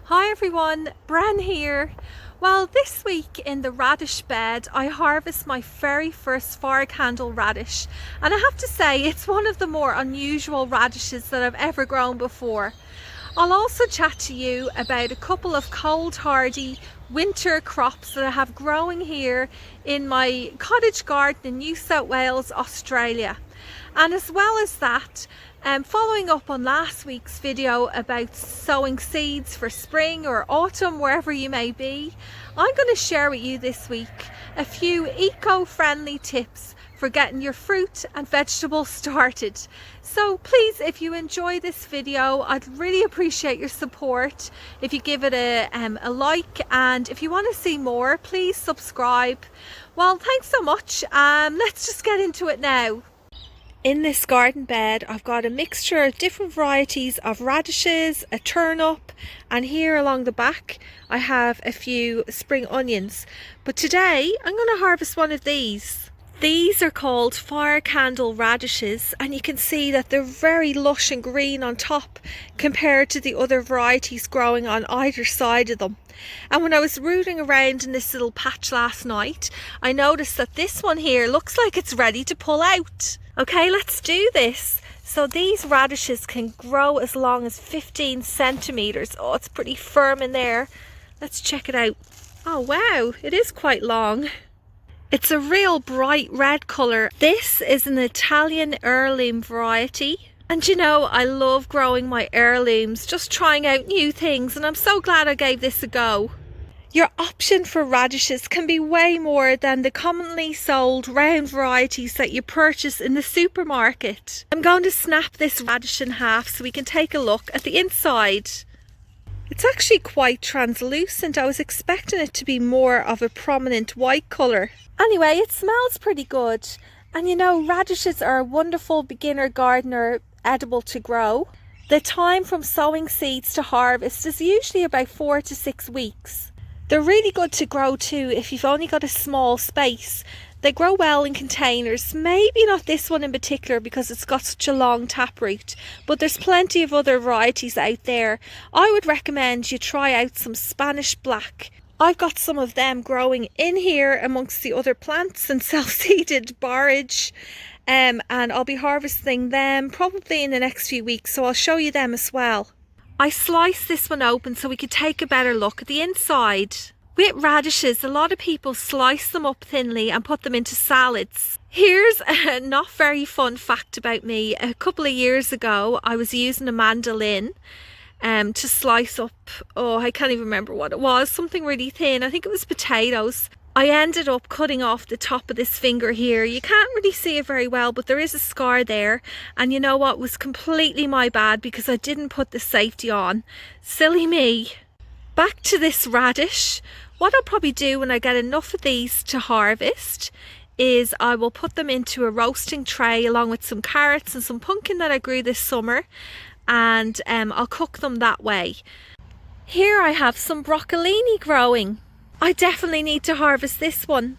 Hi everyone, Bren here. Well, this week in the radish bed I harvest my very first fire candle radish, and I have to say it's one of the more unusual radishes that I've ever grown before. I'll also chat to you about a couple of cold hardy winter crops that I have growing here in my cottage garden in New South Wales, Australia. And as well as that, following up on last week's video about sowing seeds for spring or autumn, wherever you may be, I'm going to share with you this week a few eco-friendly tips for getting your fruit and vegetables started. So please, if you enjoy this video, I'd really appreciate your support if you give it a like, and if you want to see more, please subscribe. Well, thanks so much. Let's just get into it now. In this garden bed, I've got a mixture of different varieties of radishes, a turnip, and here along the back I have a few spring onions. But today I'm going to harvest one of these. These are called fire candle radishes, and you can see that they're very lush and green on top compared to the other varieties growing on either side of them. And when I was rooting around in this little patch last night, I noticed that this one here looks like it's ready to pull out. Okay, let's do this. So these radishes can grow as long as 15 centimeters. Oh, it's pretty firm in there. Let's check it out. Oh wow, it is quite long. It's a real bright red colour. This is an Italian heirloom variety. And you know, I love growing my heirlooms, just trying out new things, and I'm so glad I gave this a go. Your option for radishes can be way more than the commonly sold round varieties that you purchase in the supermarket. I'm going to snap this radish in half so we can take a look at the inside. It's actually quite translucent. I was expecting it to be more of a prominent white colour. Anyway, it smells pretty good. And you know, radishes are a wonderful beginner gardener edible to grow. The time from sowing seeds to harvest is usually about 4 to 6 weeks. They're really good to grow too if you've only got a small space. They grow well in containers, maybe not this one in particular because it's got such a long taproot, but there's plenty of other varieties out there. I would recommend you try out some Spanish black. I've got some of them growing in here amongst the other plants and self-seeded borage, and I'll be harvesting them probably in the next few weeks, so I'll show you them as well. I sliced this one open so we could take a better look at the inside. With radishes, a lot of people slice them up thinly and put them into salads. Here's a not very fun fact about me. A couple of years ago, I was using a mandolin to slice up, I can't even remember what it was, something really thin. I think it was potatoes. I ended up cutting off the top of this finger here. You can't really see it very well, but there is a scar there. And you know what? It was completely my bad because I didn't put the safety on. Silly me. Back to this radish. What I'll probably do when I get enough of these to harvest is I will put them into a roasting tray along with some carrots and some pumpkin that I grew this summer. And I'll cook them that way. Here I have some broccolini growing. I definitely need to harvest this one,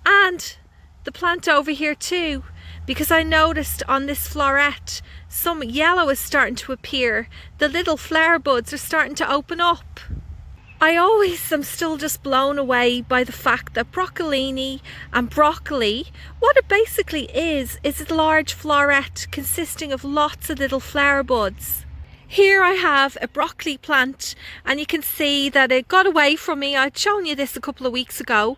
and the plant over here too, because I noticed on this floret some yellow is starting to appear. The little flower buds are starting to open up. I always am still just blown away by the fact that broccolini and broccoli, what it basically is a large floret consisting of lots of little flower buds. Here I have a broccoli plant, and you can see that it got away from me. I'd shown you this a couple of weeks ago,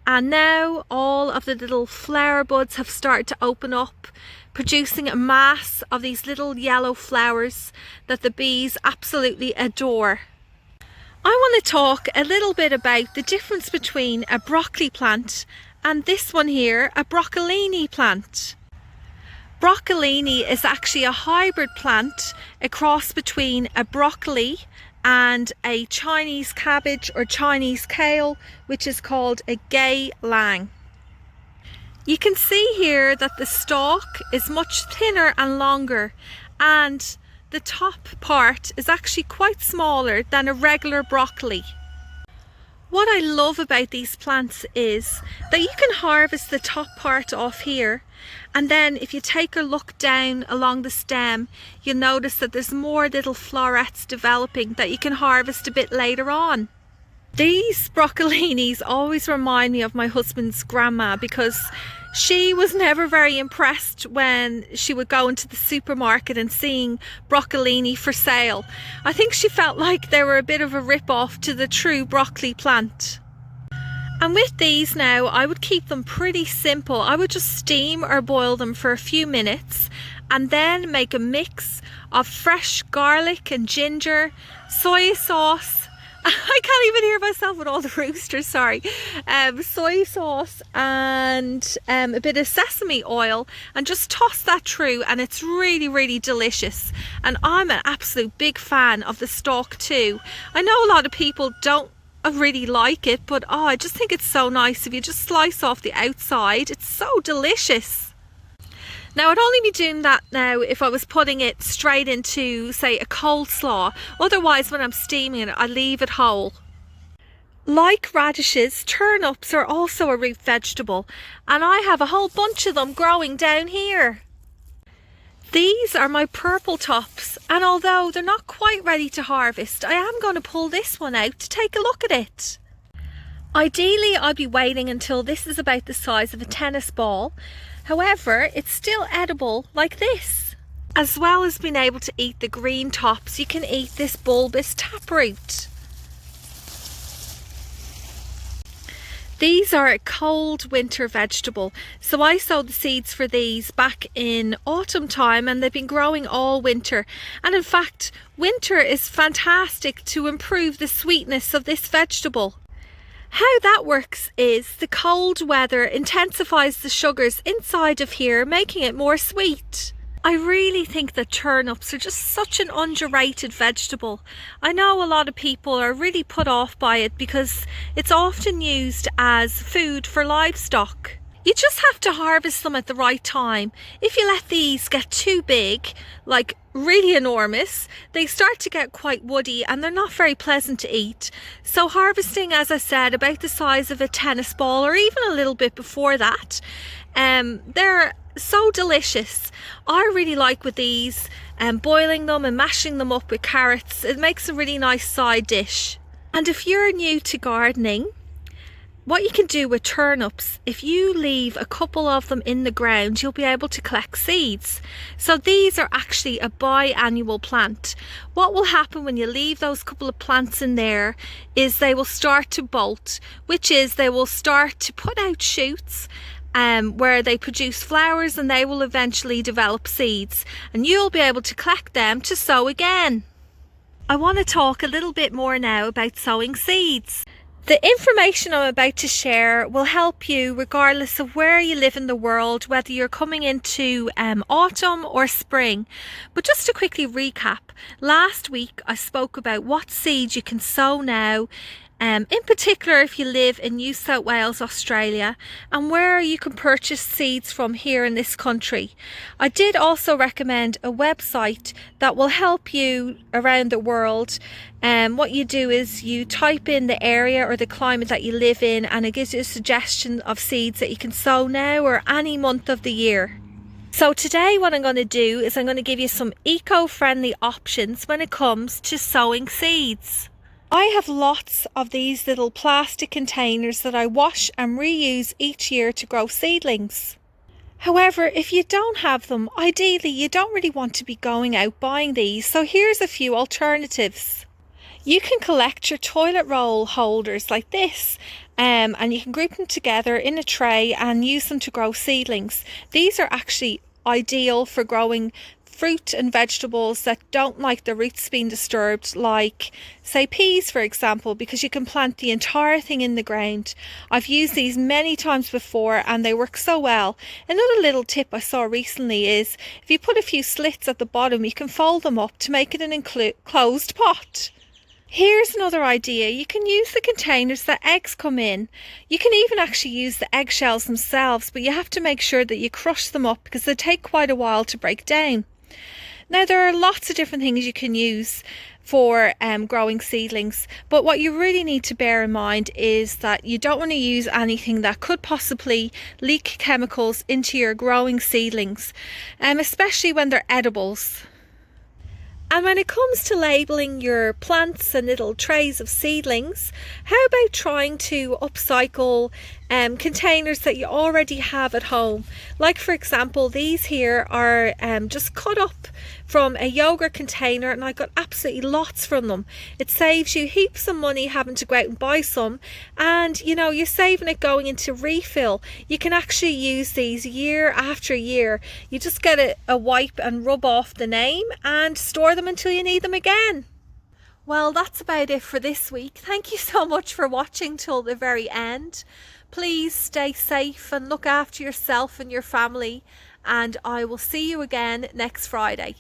and now all of the little flower buds have started to open up, producing a mass of these little yellow flowers that the bees absolutely adore. I want to talk a little bit about the difference between a broccoli plant and this one here, a broccolini plant. Broccolini is actually a hybrid plant, a cross between a broccoli and a Chinese cabbage or Chinese kale, which is called a Gai Lan. You can see here that the stalk is much thinner and longer, and the top part is actually quite smaller than a regular broccoli. What I love about these plants is that you can harvest the top part off here, and then if you take a look down along the stem, you'll notice that there's more little florets developing that you can harvest a bit later on. These broccolinis always remind me of my husband's grandma, because she was never very impressed when she would go into the supermarket and seeing broccolini for sale. I think she felt like they were a bit of a rip-off to the true broccoli plant. And with these now, I would keep them pretty simple. I would just steam or boil them for a few minutes and then make a mix of fresh garlic and ginger, soy sauce. I can't even hear myself with all the roosters, sorry. Soy sauce and a bit of sesame oil, and just toss that through, and it's really, really delicious. And I'm an absolute big fan of the stalk too. I know a lot of people don't really like it, but I just think it's so nice. If you just slice off the outside, it's so delicious. Now, I'd only be doing that now if I was putting it straight into, say, a coleslaw. Otherwise, when I'm steaming it, I leave it whole. Like radishes, turnips are also a root vegetable, and I have a whole bunch of them growing down here. These are my purple tops, and although they're not quite ready to harvest, I am going to pull this one out to take a look at it. Ideally, I'd be waiting until this is about the size of a tennis ball. However, it's still edible like this. As well as being able to eat the green tops, you can eat this bulbous taproot. These are a cold winter vegetable, so I sowed the seeds for these back in autumn time, and they've been growing all winter. And in fact, winter is fantastic to improve the sweetness of this vegetable. How that works is the cold weather intensifies the sugars inside of here, making it more sweet. I really think that turnips are just such an underrated vegetable. I know a lot of people are really put off by it because it's often used as food for livestock. You just have to harvest them at the right time. If you let these get too big, like really enormous, they start to get quite woody and they're not very pleasant to eat. So harvesting, as I said, about the size of a tennis ball or even a little bit before that, they're so delicious. I really like with these, boiling them and mashing them up with carrots. It makes a really nice side dish. And if you're new to gardening, what you can do with turnips, if you leave a couple of them in the ground, you'll be able to collect seeds. So these are actually a biannual plant. What will happen when you leave those couple of plants in there is they will start to bolt, which is they will start to put out shoots where they produce flowers, and they will eventually develop seeds, and you'll be able to collect them to sow again. I want to talk a little bit more now about sowing seeds. The information I'm about to share will help you regardless of where you live in the world, whether you're coming into autumn or spring. But just to quickly recap, last week I spoke about what seeds you can sow now, in particular if you live in New South Wales, Australia, and where you can purchase seeds from here in this country. I did also recommend a website that will help you around the world. What you do is you type in the area or the climate that you live in, and it gives you a suggestion of seeds that you can sow now or any month of the year. So today what I'm going to do is I'm going to give you some eco-friendly options when it comes to sowing seeds. I have lots of these little plastic containers that I wash and reuse each year to grow seedlings. However, if you don't have them, ideally you don't really want to be going out buying these, so here's a few alternatives. You can collect your toilet roll holders like this, and you can group them together in a tray and use them to grow seedlings. These are actually ideal for growing fruit and vegetables that don't like the roots being disturbed, like say peas for example, because you can plant the entire thing in the ground. I've used these many times before and they work so well. Another little tip I saw recently is if you put a few slits at the bottom, you can fold them up to make it an enclosed pot. Here's another idea. You can use the containers that eggs come in. You can even actually use the eggshells themselves, but you have to make sure that you crush them up because they take quite a while to break down. Now there are lots of different things you can use for growing seedlings. But what you really need to bear in mind is that you don't want to use anything that could possibly leak chemicals into your growing seedlings, especially when they're edibles. And when it comes to labelling your plants and little trays of seedlings, how about trying to upcycle containers that you already have at home? Like, for example, these here are just cut up from a yogurt container, and I got absolutely lots from them. It saves you heaps of money having to go out and buy some, and you know, you're saving it going into refill. You can actually use these year after year. You just get a wipe and rub off the name and store them until you need them again. Well, that's about it for this week. Thank you so much for watching till the very end. Please stay safe and look after yourself and your family, and I will see you again next Friday.